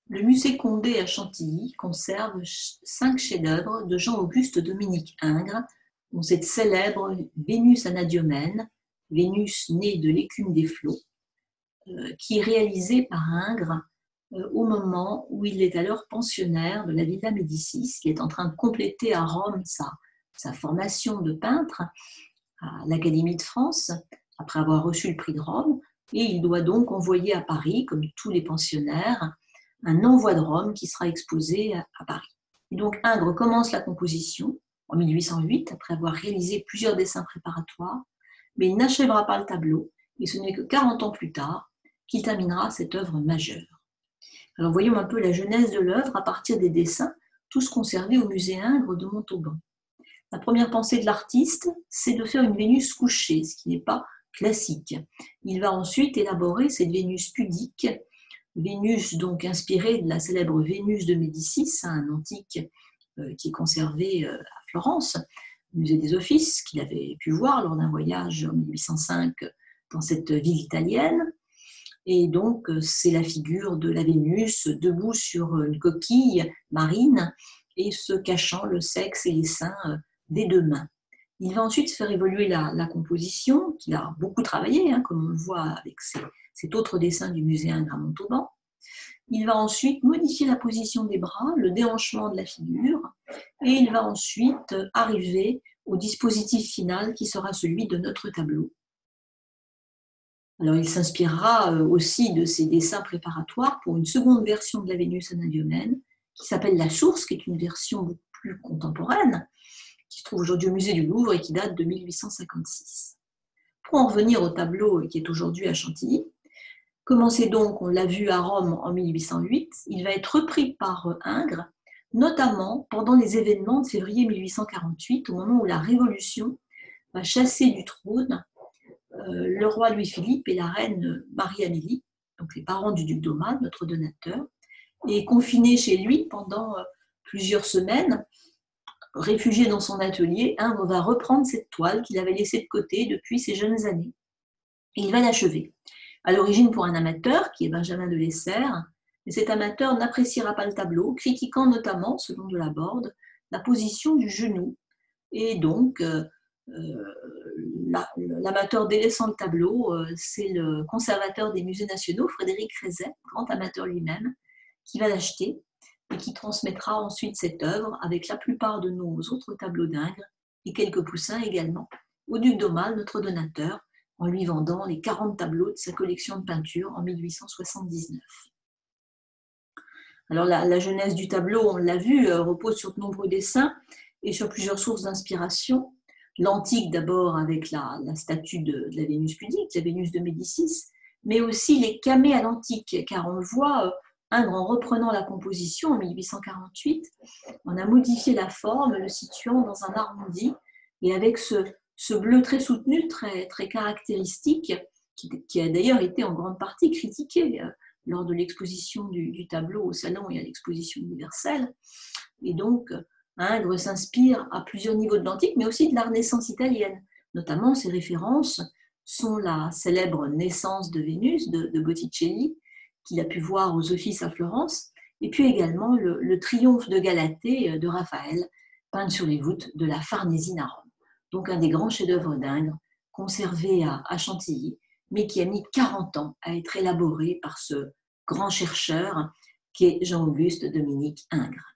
Le musée Condé à Chantilly conserve 5 chefs-d'œuvre de Jean-Auguste Dominique Ingres, dont cette célèbre Vénus anadyomène, Vénus née de l'écume des flots, qui est réalisée par Ingres au moment où il est alors pensionnaire de la Villa Médicis, qui est en train de compléter à Rome sa formation de peintre à l'Académie de France, après avoir reçu le prix de Rome, et il doit donc envoyer à Paris, comme tous les pensionnaires, un envoi de Rome qui sera exposé à Paris. Et donc Ingres commence la composition en 1808, après avoir réalisé plusieurs dessins préparatoires, mais il n'achèvera pas le tableau, et ce n'est que 40 ans plus tard qu'il terminera cette œuvre majeure. Alors voyons un peu la genèse de l'œuvre à partir des dessins, tous conservés au musée Ingres de Montauban. La première pensée de l'artiste, c'est de faire une Vénus couchée, ce qui n'est pas classique. Il va ensuite élaborer cette Vénus pudique, Vénus donc inspirée de la célèbre Vénus de Médicis, un antique qui est conservé à Florence, au musée des Offices, qu'il avait pu voir lors d'un voyage en 1805 dans cette ville italienne. Et donc, c'est la figure de la Vénus debout sur une coquille marine et se cachant le sexe et les seins des deux mains. Il va ensuite faire évoluer la composition, qu'il a beaucoup travaillé, comme on le voit avec cet autre dessin du musée Ingres à Montauban. Il va ensuite modifier la position des bras, le déhanchement de la figure, et il va ensuite arriver au dispositif final qui sera celui de notre tableau. Alors, il s'inspirera aussi de ces dessins préparatoires pour une seconde version de la Vénus anadyomène, qui s'appelle La Source, qui est une version beaucoup plus contemporaine, qui se trouve aujourd'hui au musée du Louvre et qui date de 1856. Pour en revenir au tableau qui est aujourd'hui à Chantilly, commencé donc, on l'a vu à Rome en 1808, il va être repris par Ingres, notamment pendant les événements de février 1848, au moment où la Révolution va chasser du trône le roi Louis-Philippe et la reine Marie-Amélie, donc les parents du duc d'Aumale, notre donateur, et confiné chez lui pendant plusieurs semaines, réfugié dans son atelier, Ingres va reprendre cette toile qu'il avait laissée de côté depuis ses jeunes années. Et il va l'achever. À l'origine pour un amateur, qui est Benjamin de Lesserre, mais cet amateur n'appréciera pas le tableau, critiquant notamment, selon de la Borde, la position du genou. Et donc, l'amateur délaissant le tableau, c'est le conservateur des musées nationaux, Frédéric Rezet, grand amateur lui-même, qui va l'acheter et qui transmettra ensuite cette œuvre avec la plupart de nos autres tableaux d'Ingres et quelques poussins également au duc d'Aumale, notre donateur, en lui vendant les 40 tableaux de sa collection de peinture en 1879. Alors la genèse du tableau, on l'a vu, repose sur de nombreux dessins et sur plusieurs sources d'inspiration. L'antique d'abord avec la statue de la Vénus pudique, la Vénus de Médicis, mais aussi les camées à l'antique, car on le voit, Ingres, en reprenant la composition en 1848, on a modifié la forme, le situant dans un arrondi, et avec ce bleu très soutenu, très, très caractéristique, qui a d'ailleurs été en grande partie critiqué lors de l'exposition du tableau au Salon et à l'exposition universelle. Et donc, Ingres s'inspire à plusieurs niveaux de l'antique, mais aussi de la Renaissance italienne. Notamment, ses références sont la célèbre Naissance de Vénus de Botticelli, qu'il a pu voir aux Offices à Florence, et puis également le Triomphe de Galatée de Raphaël, peint sur les voûtes de la Farnésine à Rome. Donc un des grands chefs-d'œuvre d'Ingres, conservé à Chantilly, mais qui a mis 40 ans à être élaboré par ce grand chercheur qui est Jean-Auguste Dominique Ingres.